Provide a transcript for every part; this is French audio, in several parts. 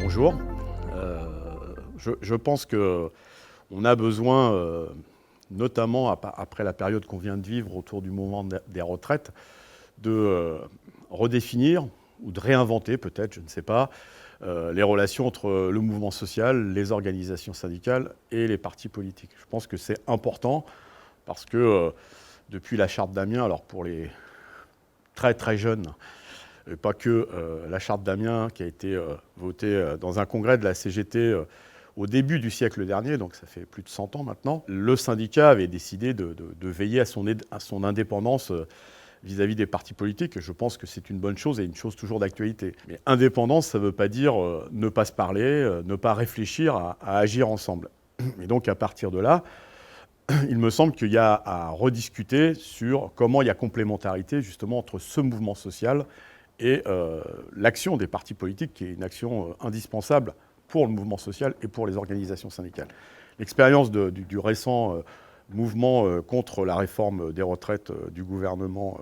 Bonjour. Je pense qu'on a besoin, notamment après la période qu'on vient de vivre autour du mouvement des retraites, de redéfinir ou de réinventer peut-être, je ne sais pas, les relations entre le mouvement social, les organisations syndicales et les partis politiques. Je pense que c'est important parce que depuis la charte d'Amiens, alors pour les très très jeunes, et pas que la charte d'Amiens qui a été votée dans un congrès de la CGT au début du siècle dernier, donc ça fait plus de 100 ans maintenant, le syndicat avait décidé de veiller à son indépendance vis-à-vis des partis politiques. Et je pense que c'est une bonne chose et une chose toujours d'actualité. Mais indépendance, ça ne veut pas dire ne pas se parler, ne pas réfléchir à agir ensemble. Et donc à partir de là, il me semble qu'il y a à rediscuter sur comment il y a complémentarité justement entre ce mouvement social et l'action des partis politiques, qui est une action indispensable pour le mouvement social et pour les organisations syndicales. L'expérience du récent mouvement contre la réforme des retraites du gouvernement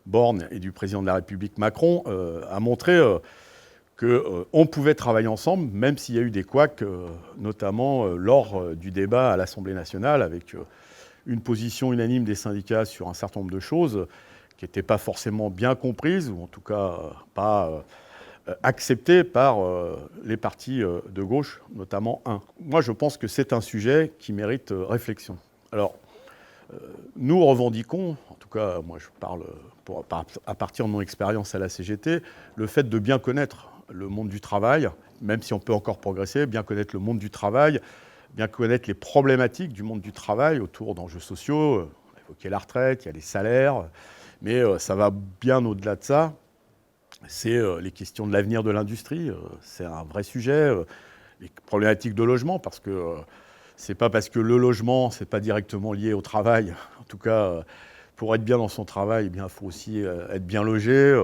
Borne et du président de la République Macron a montré qu'on pouvait travailler ensemble, même s'il y a eu des couacs, notamment lors du débat à l'Assemblée nationale, avec une position unanime des syndicats sur un certain nombre de choses qui n'étaient pas forcément bien comprises, ou en tout cas pas acceptées par les partis de gauche, notamment un. Moi, je pense que c'est un sujet qui mérite réflexion. Alors, nous revendiquons, en tout cas, moi je parle à partir de mon expérience à la CGT, le fait de bien connaître le monde du travail, même si on peut encore progresser, bien connaître le monde du travail, bien connaître les problématiques du monde du travail autour d'enjeux sociaux. On a évoqué la retraite, il y a les salaires, mais ça va bien au-delà de ça. C'est les questions de l'avenir de l'industrie, c'est un vrai sujet. Les problématiques de logement, parce que c'est pas parce que le logement, c'est pas directement lié au travail. En tout cas, pour être bien dans son travail, eh bien, il faut aussi être bien logé,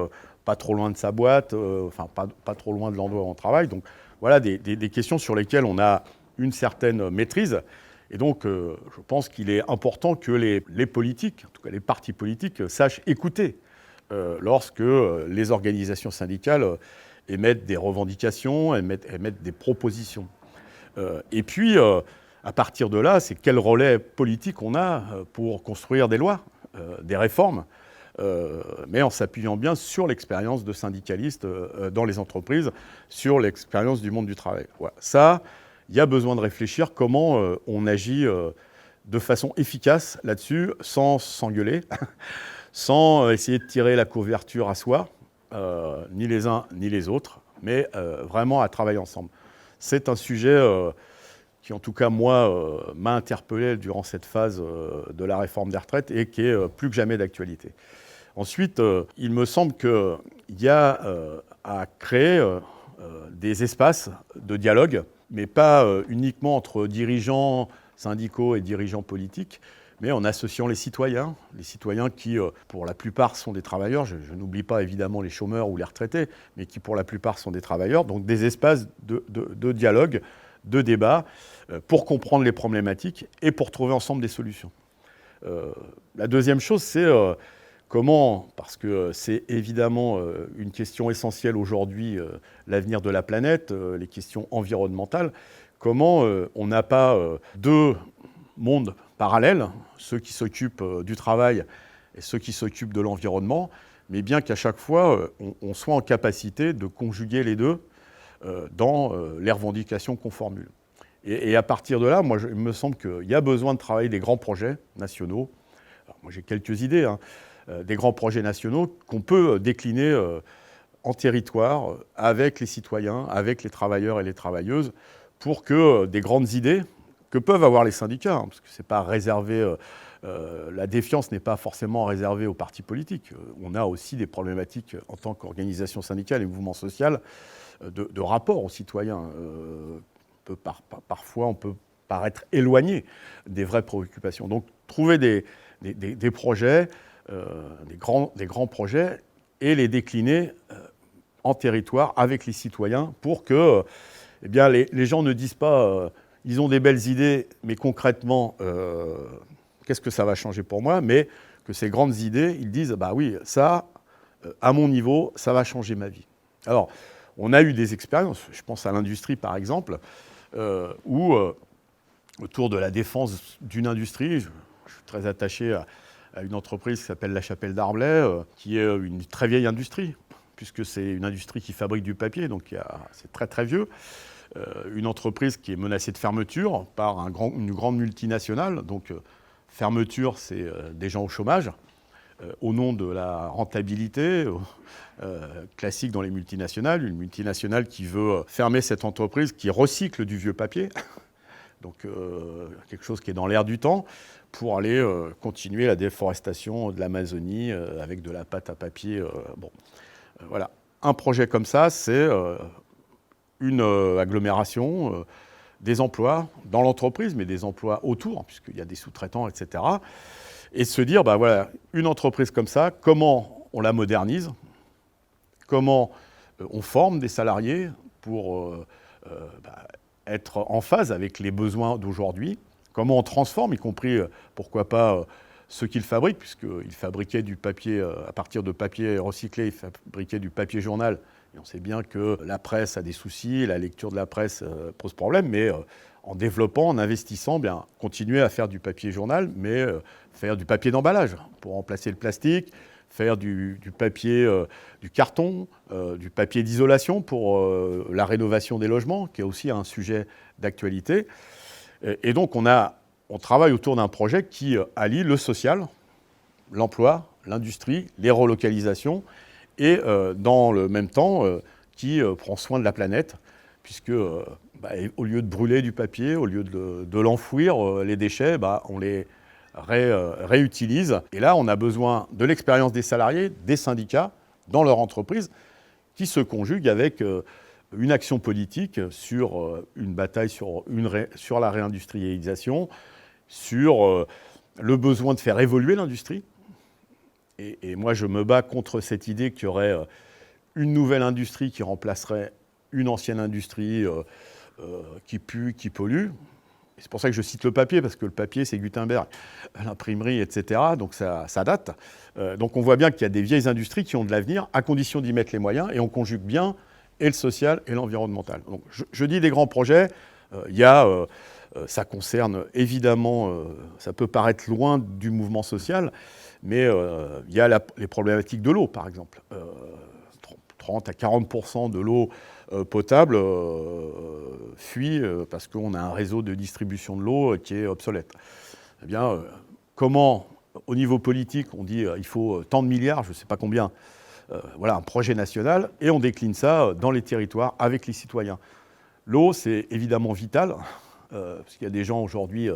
pas trop loin de sa boîte, enfin pas trop loin de l'endroit où on travaille. Donc voilà des questions sur lesquelles on a une certaine maîtrise. Et donc, je pense qu'il est important que les politiques, en tout cas les partis politiques, sachent écouter lorsque les organisations syndicales émettent des revendications, émettent des propositions. Et puis, à partir de là, c'est quel relais politique on a pour construire des lois, des réformes, mais en s'appuyant bien sur l'expérience de syndicalistes dans les entreprises, sur l'expérience du monde du travail. Voilà. Ça, il y a besoin de réfléchir comment on agit de façon efficace là-dessus, sans s'engueuler, sans essayer de tirer la couverture à soi, ni les uns ni les autres, mais vraiment à travailler ensemble. C'est un sujet qui, en tout cas, moi, m'a interpellé durant cette phase de la réforme des retraites et qui est plus que jamais d'actualité. Ensuite, il me semble qu'il y a à créer des espaces de dialogue, mais pas uniquement entre dirigeants syndicaux et dirigeants politiques, mais en associant les citoyens qui, pour la plupart, sont des travailleurs. Je n'oublie pas évidemment les chômeurs ou les retraités, mais qui, pour la plupart, sont des travailleurs. Donc des espaces de dialogue, de débat, pour comprendre les problématiques et pour trouver ensemble des solutions. La deuxième chose, c'est comment, parce que c'est évidemment une question essentielle aujourd'hui, l'avenir de la planète, les questions environnementales, comment on n'a pas deux mondes parallèles, ceux qui s'occupent du travail et ceux qui s'occupent de l'environnement, mais bien qu'à chaque fois, on soit en capacité de conjuguer les deux dans les revendications qu'on formule. Et à partir de là, moi, il me semble qu'il y a besoin de travailler des grands projets nationaux. Alors, moi, j'ai quelques idées, des grands projets nationaux qu'on peut décliner en territoire avec les citoyens, avec les travailleurs et les travailleuses, pour que des grandes idées que peuvent avoir les syndicats, parce que c'est pas réservé, la défiance n'est pas forcément réservée aux partis politiques. On a aussi des problématiques en tant qu'organisation syndicale et mouvement social de rapport aux citoyens. Parfois, on peut paraître éloigné des vraies préoccupations. Donc, trouver des projets, des grands projets, et les décliner en territoire avec les citoyens pour que les gens ne disent pas ils ont des belles idées, mais concrètement, qu'est-ce que ça va changer pour moi? Mais que ces grandes idées, ils disent, bah oui, ça, à mon niveau, ça va changer ma vie. Alors, on a eu des expériences, je pense à l'industrie par exemple, où autour de la défense d'une industrie, je suis très attaché à une entreprise qui s'appelle La Chapelle d'Arblay, qui est une très vieille industrie, puisque c'est une industrie qui fabrique du papier, donc c'est très très vieux. Une entreprise qui est menacée de fermeture par une grande multinationale. Donc, fermeture, c'est des gens au chômage, au nom de la rentabilité classique dans les multinationales. Une multinationale qui veut fermer cette entreprise qui recycle du vieux papier, donc quelque chose qui est dans l'air du temps, pour aller continuer la déforestation de l'Amazonie avec de la pâte à papier. Voilà. Un projet comme ça, c'est une agglomération, des emplois dans l'entreprise, mais des emplois autour, puisqu'il y a des sous-traitants, etc. Et se dire, bah voilà, une entreprise comme ça, comment on la modernise, comment on forme des salariés pour être en phase avec les besoins d'aujourd'hui, comment on transforme, y compris, pourquoi pas, ce qu'ils fabriquent, puisqu'ils fabriquaient du papier, à partir de papier recyclé, ils fabriquaient du papier journal. Et on sait bien que la presse a des soucis, la lecture de la presse pose problème, mais en développant, en investissant, bien, continuer à faire du papier journal, mais faire du papier d'emballage pour remplacer le plastique, faire du papier, du carton, du papier d'isolation pour la rénovation des logements, qui est aussi un sujet d'actualité. Et donc on travaille autour d'un projet qui allie le social, l'emploi, l'industrie, les relocalisations, et dans le même temps, qui prend soin de la planète, puisque au lieu de brûler du papier, au lieu de l'enfouir, les déchets, on les réutilise. Et là, on a besoin de l'expérience des salariés, des syndicats, dans leur entreprise, qui se conjuguent avec une action politique sur une bataille sur la réindustrialisation, sur le besoin de faire évoluer l'industrie. Et moi, je me bats contre cette idée qu'il y aurait une nouvelle industrie qui remplacerait une ancienne industrie qui pue, qui pollue. Et c'est pour ça que je cite le papier, parce que le papier, c'est Gutenberg, l'imprimerie, etc. Donc ça date. Donc on voit bien qu'il y a des vieilles industries qui ont de l'avenir, à condition d'y mettre les moyens, et on conjugue bien et le social et l'environnemental. Donc je dis des grands projets, ça concerne évidemment, ça peut paraître loin du mouvement social, mais il y a les problématiques de l'eau, par exemple. 30 à 40% de l'eau potable fuit parce qu'on a un réseau de distribution de l'eau qui est obsolète. Eh bien, comment, au niveau politique, on dit il faut tant de milliards, je ne sais pas combien, voilà, un projet national, et on décline ça dans les territoires avec les citoyens. L'eau, c'est évidemment vital, parce qu'il y a des gens aujourd'hui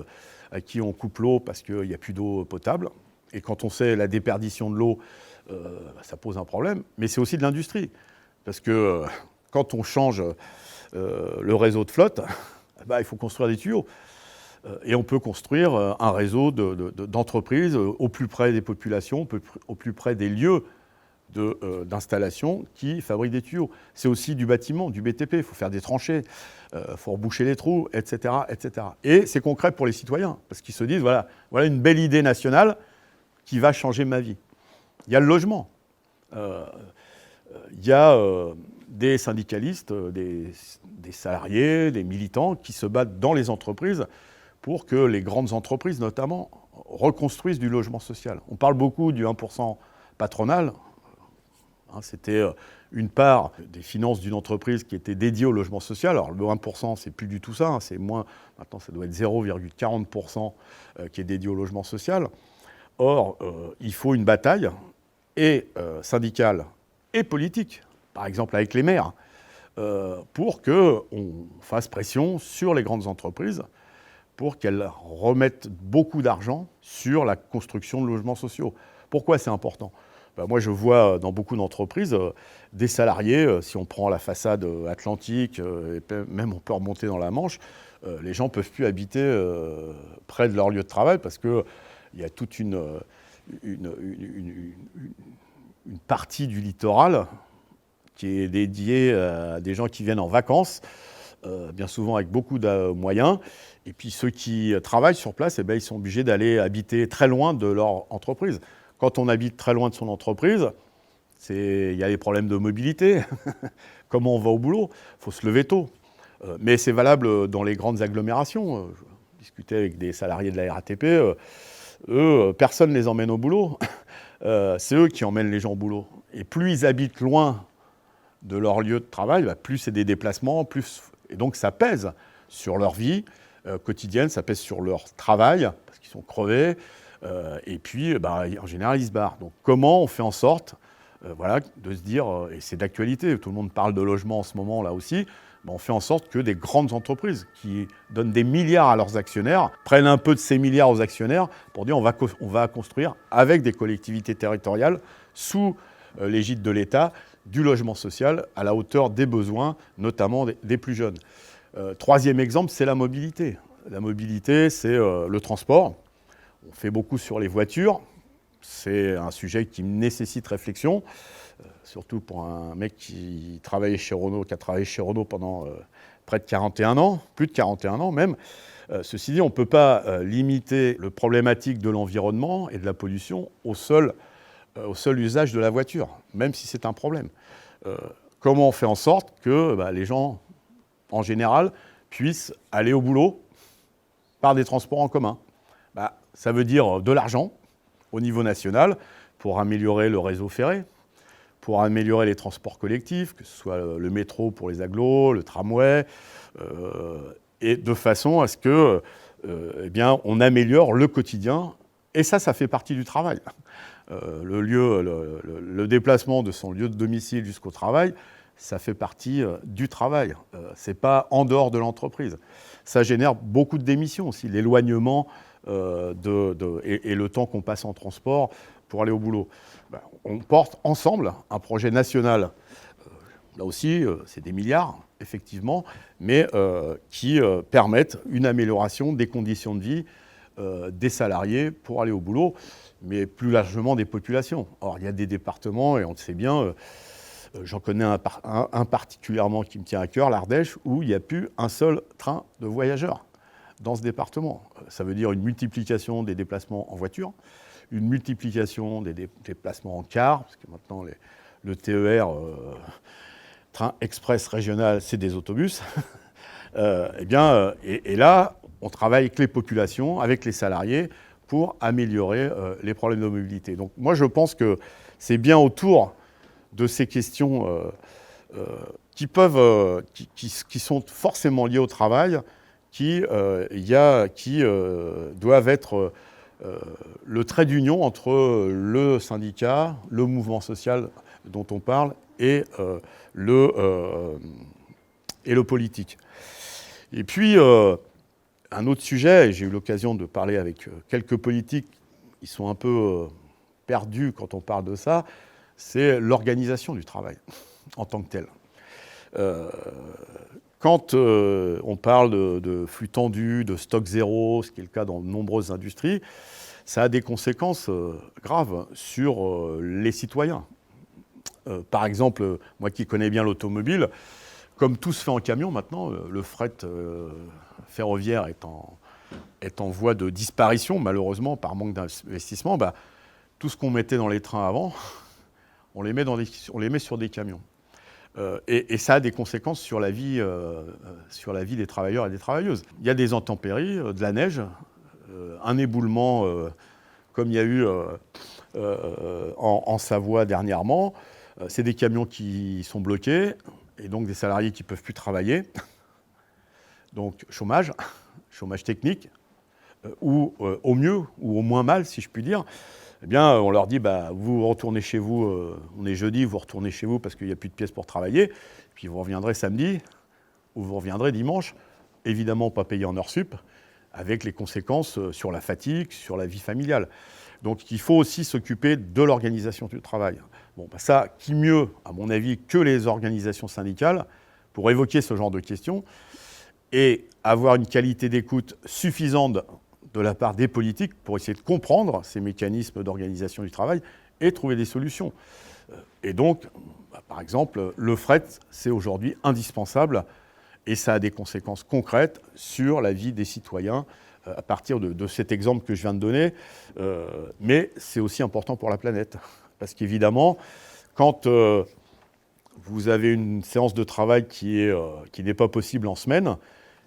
à qui on coupe l'eau parce qu'il n'y a plus d'eau potable. Et quand on sait la déperdition de l'eau, ça pose un problème. Mais c'est aussi de l'industrie. Parce que quand on change le réseau de flotte, il faut construire des tuyaux. Et on peut construire un réseau d'entreprises au plus près des populations, au plus près des lieux d'installation qui fabriquent des tuyaux. C'est aussi du bâtiment, du BTP. Il faut faire des tranchées, il faut reboucher les trous, etc., etc. Et c'est concret pour les citoyens, parce qu'ils se disent, voilà une belle idée nationale qui va changer ma vie. Il y a le logement. Il y a des syndicalistes, des salariés, des militants qui se battent dans les entreprises pour que les grandes entreprises, notamment, reconstruisent du logement social. On parle beaucoup du 1% patronal. C'était une part des finances d'une entreprise qui était dédiée au logement social. Alors le 1%, c'est plus du tout ça, c'est moins. Maintenant, ça doit être 0,40% qui est dédié au logement social. Or, il faut une bataille, et syndicale et politique, par exemple avec les maires, pour qu'on fasse pression sur les grandes entreprises pour qu'elles remettent beaucoup d'argent sur la construction de logements sociaux. Pourquoi c'est important ? Moi, je vois dans beaucoup d'entreprises des salariés, si on prend la façade atlantique, et même on peut remonter dans la Manche, les gens ne peuvent plus habiter près de leur lieu de travail parce qu'il y a toute une partie du littoral qui est dédiée à des gens qui viennent en vacances bien souvent avec beaucoup de moyens. Et puis ceux qui travaillent sur place, ils sont obligés d'aller habiter très loin de leur entreprise. Quand on habite très loin de son entreprise, il y a les problèmes de mobilité. Comment on va au boulot? Il faut se lever tôt. Mais c'est valable dans les grandes agglomérations. Je discutais avec des salariés de la RATP. Eux, personne ne les emmène au boulot. C'est eux qui emmènent les gens au boulot. Et plus ils habitent loin de leur lieu de travail, plus c'est des déplacements, et donc ça pèse sur leur vie quotidienne, ça pèse sur leur travail, parce qu'ils sont crevés, et puis en général ils se barrent. Donc comment on fait en sorte de se dire, et c'est d'actualité, tout le monde parle de logement en ce moment là aussi, on fait en sorte que des grandes entreprises qui donnent des milliards à leurs actionnaires prennent un peu de ces milliards aux actionnaires pour dire on va construire avec des collectivités territoriales sous l'égide de l'État du logement social à la hauteur des besoins, notamment des plus jeunes. Troisième exemple, c'est la mobilité. La mobilité, c'est le transport. On fait beaucoup sur les voitures. C'est un sujet qui nécessite réflexion, surtout pour un mec qui a travaillé chez Renault pendant près de 41 ans, plus de 41 ans même. Ceci dit, on ne peut pas limiter le problématique de l'environnement et de la pollution au seul usage de la voiture, même si c'est un problème. Comment on fait en sorte que les gens, en général, puissent aller au boulot par des transports en commun? Ça veut dire de l'argent au niveau national pour améliorer le réseau ferré, pour améliorer les transports collectifs, que ce soit le métro pour les agglos, le tramway, et de façon à ce que on améliore le quotidien. Et ça fait partie du travail. Le déplacement de son lieu de domicile jusqu'au travail, ça fait partie du travail. Ce n'est pas en dehors de l'entreprise. Ça génère beaucoup de démissions aussi, l'éloignement et le temps qu'on passe en transport pour aller au boulot. On porte ensemble un projet national. Là aussi, c'est des milliards, effectivement, mais qui permettent une amélioration des conditions de vie des salariés pour aller au boulot, mais plus largement des populations. Or, il y a des départements, et on le sait bien, j'en connais un particulièrement qui me tient à cœur, l'Ardèche, où il n'y a plus un seul train de voyageurs dans ce département. Ça veut dire une multiplication des déplacements en voiture, une multiplication des déplacements en car, parce que maintenant, le TER, train express régional, c'est des autobus. Et là, on travaille avec les populations, avec les salariés, pour améliorer les problèmes de mobilité. Donc moi, je pense que c'est bien autour de ces questions qui sont forcément liées au travail, qui doivent être le trait d'union entre le syndicat, le mouvement social dont on parle, et le politique. Et puis, un autre sujet, et j'ai eu l'occasion de parler avec quelques politiques qui sont un peu perdus quand on parle de ça, c'est l'organisation du travail en tant que tel. Quand on parle de flux tendus, de stock zéro, ce qui est le cas dans de nombreuses industries, ça a des conséquences graves sur les citoyens. Par exemple, moi qui connais bien l'automobile, comme tout se fait en camion maintenant, le fret ferroviaire est en voie de disparition, malheureusement, par manque d'investissement. Tout ce qu'on mettait dans les trains avant, on les met sur des camions. Et ça a des conséquences sur la vie des travailleurs et des travailleuses. Il y a des intempéries, de la neige, un éboulement comme il y a eu en Savoie dernièrement. C'est des camions qui sont bloqués et donc des salariés qui ne peuvent plus travailler. Donc chômage technique, ou au mieux ou au moins mal, si je puis dire. Eh bien, on leur dit, vous retournez chez vous, on est jeudi, vous retournez chez vous parce qu'il n'y a plus de pièces pour travailler, puis vous reviendrez samedi, ou vous reviendrez dimanche, évidemment pas payé en heures sup, avec les conséquences sur la fatigue, sur la vie familiale. Donc il faut aussi s'occuper de l'organisation du travail. Ça, qui mieux, à mon avis, que les organisations syndicales, pour évoquer ce genre de questions, et avoir une qualité d'écoute suffisante de la part des politiques pour essayer de comprendre ces mécanismes d'organisation du travail et trouver des solutions. Et donc, par exemple, le fret, c'est aujourd'hui indispensable et ça a des conséquences concrètes sur la vie des citoyens à partir de cet exemple que je viens de donner. Mais c'est aussi important pour la planète. Parce qu'évidemment, quand vous avez une séance de travail qui n'est pas possible en semaine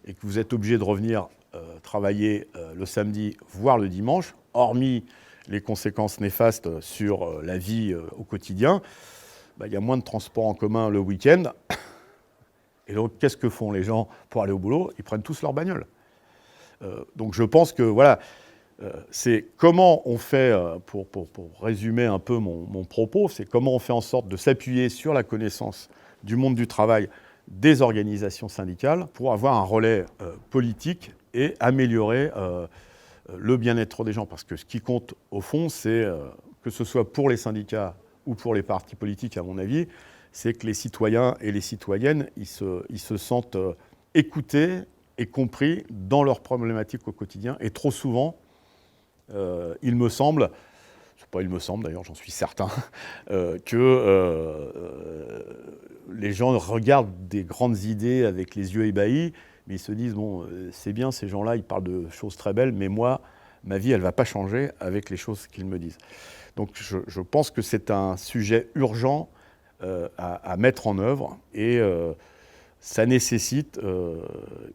et que vous êtes obligé de revenir travailler le samedi, voire le dimanche, hormis les conséquences néfastes sur la vie au quotidien, il y a moins de transports en commun le week-end. Et donc, qu'est-ce que font les gens pour aller au boulot? Ils prennent tous leur bagnole. Donc, je pense que, voilà, c'est comment on fait, pour résumer un peu mon propos, c'est comment on fait en sorte de s'appuyer sur la connaissance du monde du travail des organisations syndicales pour avoir un relais politique et améliorer le bien-être des gens. Parce que ce qui compte, au fond, c'est, que ce soit pour les syndicats ou pour les partis politiques, à mon avis, c'est que les citoyens et les citoyennes, ils se sentent écoutés et compris dans leurs problématiques au quotidien. Et trop souvent, il me semble, c'est pas il me semble d'ailleurs, j'en suis certain, que les gens regardent des grandes idées avec les yeux ébahis, mais ils se disent, bon, c'est bien, ces gens-là, ils parlent de choses très belles, mais moi, ma vie, elle ne va pas changer avec les choses qu'ils me disent. Donc je pense que c'est un sujet urgent à mettre en œuvre, et ça nécessite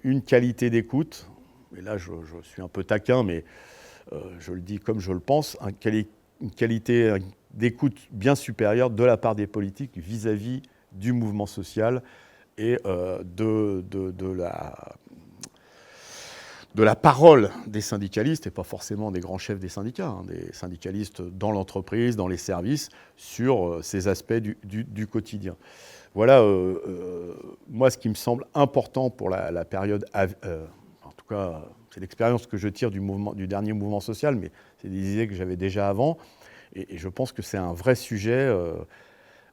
une qualité d'écoute, et là je suis un peu taquin, mais je le dis comme je le pense, une qualité d'écoute bien supérieure de la part des politiques vis-à-vis du mouvement social et de la parole des syndicalistes, et pas forcément des grands chefs des syndicats, hein, des syndicalistes dans l'entreprise, dans les services, sur ces aspects du quotidien. Voilà, moi, ce qui me semble important pour la période, en tout cas, c'est l'expérience que je tire du dernier mouvement social, mais c'est des idées que j'avais déjà avant, et je pense que c'est un vrai sujet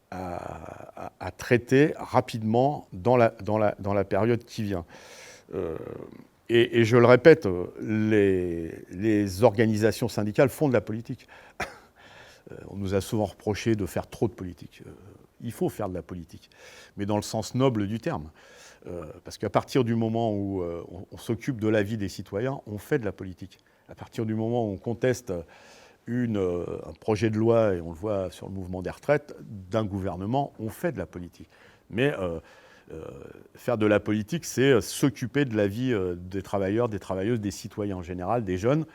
à traiter rapidement dans la période qui vient. Et je le répète, les organisations syndicales font de la politique. On nous a souvent reproché de faire trop de politique. Il faut faire de la politique, mais dans le sens noble du terme. Parce qu'à partir du moment où on s'occupe de la vie des citoyens, on fait de la politique. À partir du moment où on conteste un projet de loi, et on le voit sur le mouvement des retraites, d'un gouvernement, on fait de la politique. Mais faire de la politique, c'est s'occuper de la vie des travailleurs, des travailleuses, des citoyens en général, des jeunes,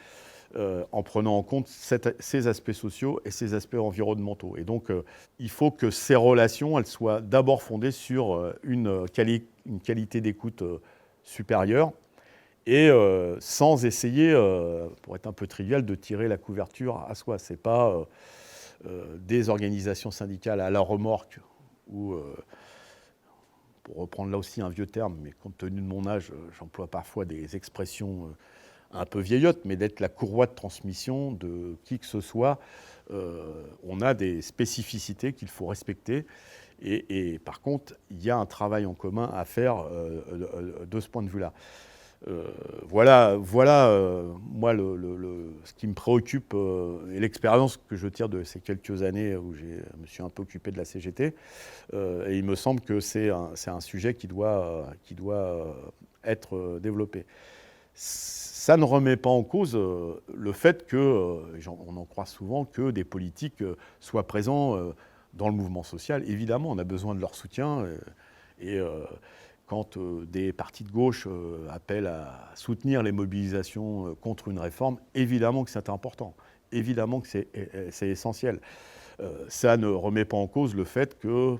en prenant en compte ces aspects sociaux et ces aspects environnementaux. Et donc, il faut que ces relations, elles soient d'abord fondées sur une qualité d'écoute supérieure, et sans essayer, pour être un peu trivial, de tirer la couverture à soi. Ce n'est pas des organisations syndicales à la remorque, ou, pour reprendre là aussi un vieux terme, mais compte tenu de mon âge, j'emploie parfois des expressions un peu vieillottes, mais d'être la courroie de transmission de qui que ce soit. On a des spécificités qu'il faut respecter. Et par contre, il y a un travail en commun à faire de ce point de vue-là. Voilà moi, ce qui me préoccupe, et l'expérience que je tire de ces quelques années où je me suis un peu occupé de la CGT. Et il me semble que c'est un sujet qui doit être développé. Ça ne remet pas en cause le fait que, on en croit souvent, que des politiques soient présents dans le mouvement social. Évidemment, on a besoin de leur soutien. Et quand des partis de gauche appellent à soutenir les mobilisations contre une réforme, évidemment que c'est important. Évidemment que c'est essentiel. Ça ne remet pas en cause le fait que,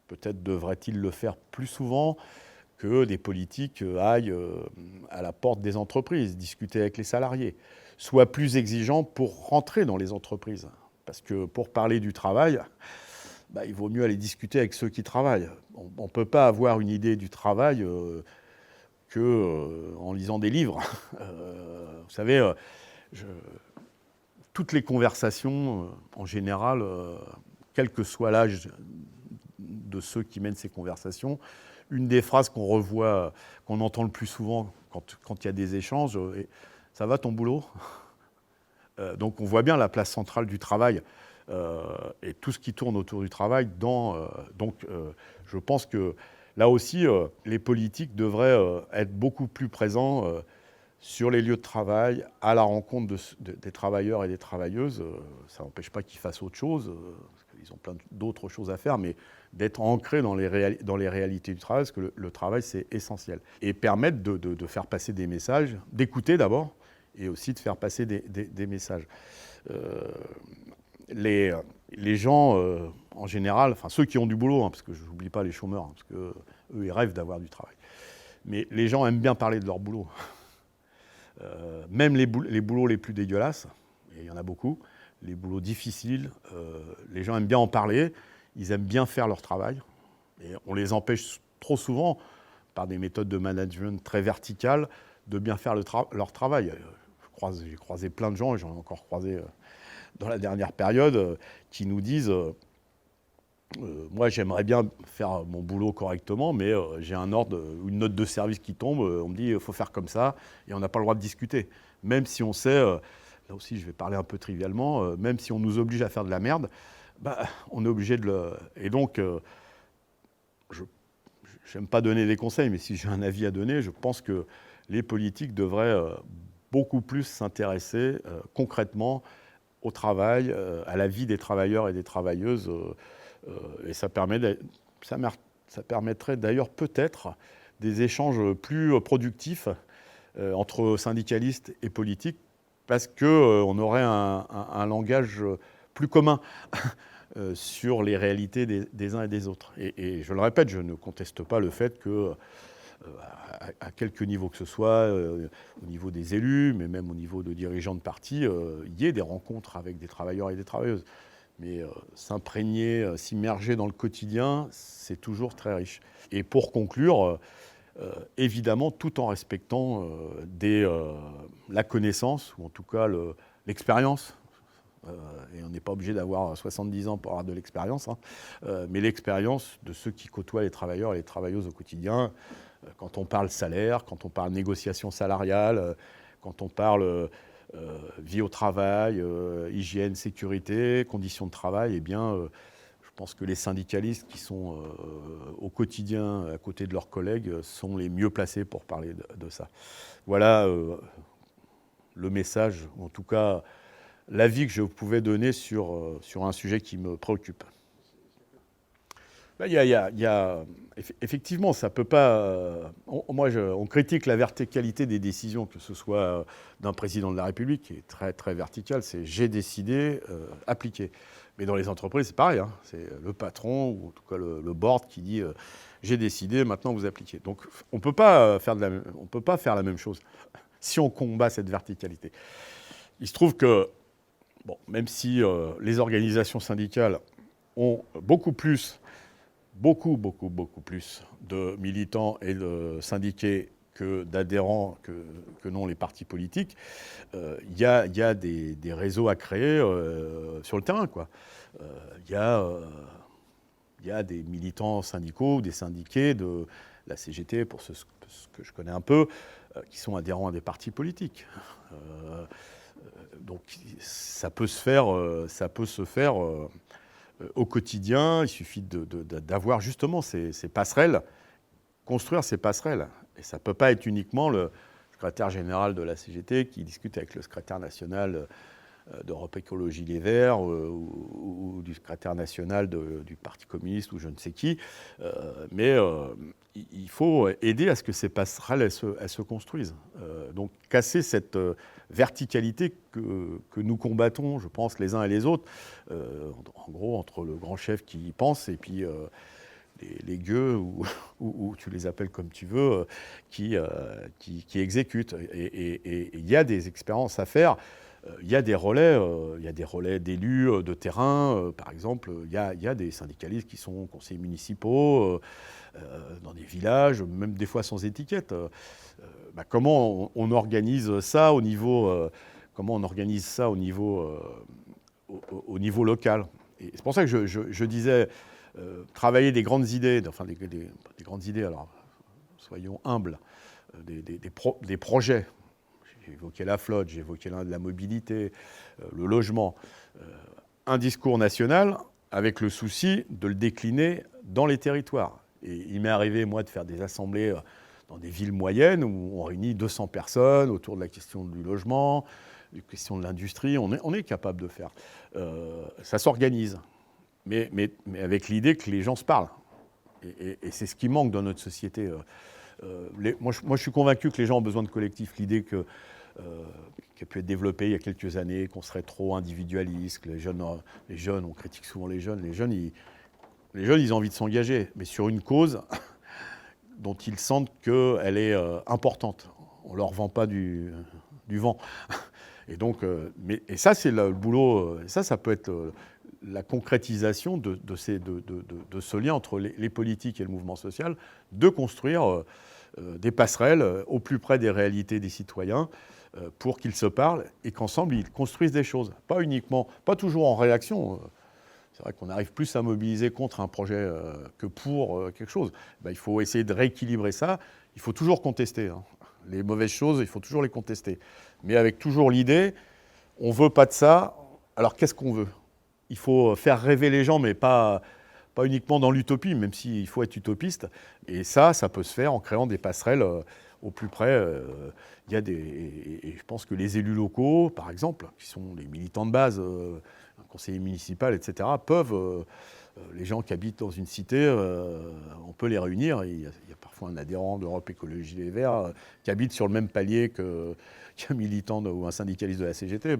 peut-être devrait-il le faire plus souvent, que des politiques aillent à la porte des entreprises, discuter avec les salariés, soient plus exigeants pour rentrer dans les entreprises. Parce que pour parler du travail, il vaut mieux aller discuter avec ceux qui travaillent. On ne peut pas avoir une idée du travail qu'en lisant des livres. Vous savez, toutes les conversations, en général, quel que soit l'âge de ceux qui mènent ces conversations, une des phrases qu'on revoit, qu'on entend le plus souvent quand il y a des échanges, ça va ton boulot? Donc on voit bien la place centrale du travail et tout ce qui tourne autour du travail. Donc je pense que là aussi, les politiques devraient être beaucoup plus présents sur les lieux de travail, à la rencontre des travailleurs et des travailleuses. Ça n'empêche pas qu'ils fassent autre chose, parce qu'ils ont plein d'autres choses à faire, mais d'être ancrés dans les réalités du travail, parce que le travail, c'est essentiel. Et permettre de faire passer des messages, d'écouter d'abord, et aussi de faire passer des messages. Les gens, en général, enfin ceux qui ont du boulot, parce que je n'oublie pas les chômeurs, parce qu'eux, ils rêvent d'avoir du travail. Mais les gens aiment bien parler de leur boulot. Même les boulots les plus dégueulasses, et il y en a beaucoup, les boulots difficiles, les gens aiment bien en parler, ils aiment bien faire leur travail. Et on les empêche trop souvent, par des méthodes de management très verticales, de bien faire leur travail. J'ai croisé plein de gens, et j'en ai encore croisé dans la dernière période, qui nous disent moi j'aimerais bien faire mon boulot correctement, mais j'ai un ordre, une note de service qui tombe, on me dit il faut faire comme ça, et on n'a pas le droit de discuter. Même si on sait, là aussi je vais parler un peu trivialement, même si on nous oblige à faire de la merde, on est obligé de le... Et donc, je n'aime pas donner des conseils, mais si j'ai un avis à donner, je pense que les politiques devraient beaucoup plus s'intéresser concrètement au travail, à la vie des travailleurs et des travailleuses. Et ça permettrait d'ailleurs peut-être des échanges plus productifs entre syndicalistes et politiques, parce qu'on aurait un langage plus commun sur les réalités des uns et des autres. Et je le répète, je ne conteste pas le fait que à quelque niveau que ce soit, au niveau des élus, mais même au niveau de dirigeants de partis, il y ait des rencontres avec des travailleurs et des travailleuses. Mais s'imprégner, s'immerger dans le quotidien, c'est toujours très riche. Et pour conclure, évidemment, tout en respectant la connaissance, ou en tout cas l'expérience, et on n'est pas obligé d'avoir 70 ans pour avoir de l'expérience, mais l'expérience de ceux qui côtoient les travailleurs et les travailleuses au quotidien, quand on parle salaire, quand on parle négociation salariale, quand on parle vie au travail, hygiène, sécurité, conditions de travail, eh bien, je pense que les syndicalistes qui sont au quotidien à côté de leurs collègues sont les mieux placés pour parler de ça. Voilà le message, ou en tout cas l'avis que je pouvais donner sur un sujet qui me préoccupe. Effectivement, ça peut pas... on critique la verticalité des décisions, que ce soit d'un président de la République, qui est très, très vertical, c'est « j'ai décidé, appliqué ». Mais dans les entreprises, c'est pareil, c'est le patron, ou en tout cas le board, qui dit « j'ai décidé, maintenant vous appliquez ». Donc on ne peut pas faire la même chose si on combat cette verticalité. Il se trouve que, même si les organisations syndicales ont beaucoup plus de militants et de syndiqués que d'adhérents que n'ont les partis politiques, il y a des réseaux à créer sur le terrain, quoi. Il y a des militants syndicaux ou des syndiqués de la CGT, pour ce que je connais un peu, qui sont adhérents à des partis politiques. Donc ça peut se faire au quotidien. Il suffit d'avoir justement ces passerelles, construire ces passerelles. Et ça ne peut pas être uniquement le secrétaire général de la CGT qui discute avec le secrétaire national d'Europe Écologie Les Verts ou du secrétaire national du Parti communiste ou je ne sais qui. Mais il faut aider à ce que ces passerelles elles se construisent. Donc casser cette verticalité que nous combattons, je pense, les uns et les autres, en gros, entre le grand chef qui pense et puis les gueux, ou tu les appelles comme tu veux, qui exécutent. Et il y a des expériences à faire. Il y a des relais d'élus de terrain. Par exemple, il y a des syndicalistes qui sont conseillers municipaux dans des villages, même des fois sans étiquette. Comment on organise ça au niveau local. Et c'est pour ça que je disais travailler des grandes idées, enfin des grandes idées. Alors soyons humbles, des projets. J'ai évoqué la flotte, j'ai évoqué la mobilité, le logement. Un discours national avec le souci de le décliner dans les territoires. Et il m'est arrivé, moi, de faire des assemblées dans des villes moyennes où on réunit 200 personnes autour de la question du logement, la question de l'industrie. On est capable de faire. Ça s'organise, mais avec l'idée que les gens se parlent. Et c'est ce qui manque dans notre société. Moi, je suis convaincu que les gens ont besoin de collectifs. L'idée qui a pu être développée il y a quelques années, qu'on serait trop individualiste, que les jeunes, on critique souvent les jeunes, ils ont envie de s'engager, mais sur une cause dont ils sentent qu'elle est importante. On ne leur vend pas du vent. Et donc, et ça, c'est le boulot, ça peut être la concrétisation de ce lien entre les politiques et le mouvement social, de construire des passerelles au plus près des réalités des citoyens pour qu'ils se parlent et qu'ensemble, ils construisent des choses. Pas toujours en réaction. C'est vrai qu'on arrive plus à mobiliser contre un projet que pour quelque chose. Il faut essayer de rééquilibrer ça. Il faut toujours contester. Hein. Les mauvaises choses, il faut toujours les contester. Mais avec toujours l'idée, on ne veut pas de ça, alors qu'est-ce qu'on veut ? Il faut faire rêver les gens, mais pas uniquement dans l'utopie, même s'il faut être utopiste. Et ça peut se faire en créant des passerelles au plus près. Il y a et je pense que les élus locaux, par exemple, qui sont les militants de base, un conseiller municipal, etc., peuvent, les gens qui habitent dans une cité, on peut les réunir. Il y a parfois un adhérent d'Europe Écologie Les Verts qui habite sur le même palier qu'un militant ou un syndicaliste de la CGT.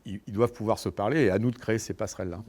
Ils doivent pouvoir se parler et à nous de créer ces passerelles-là.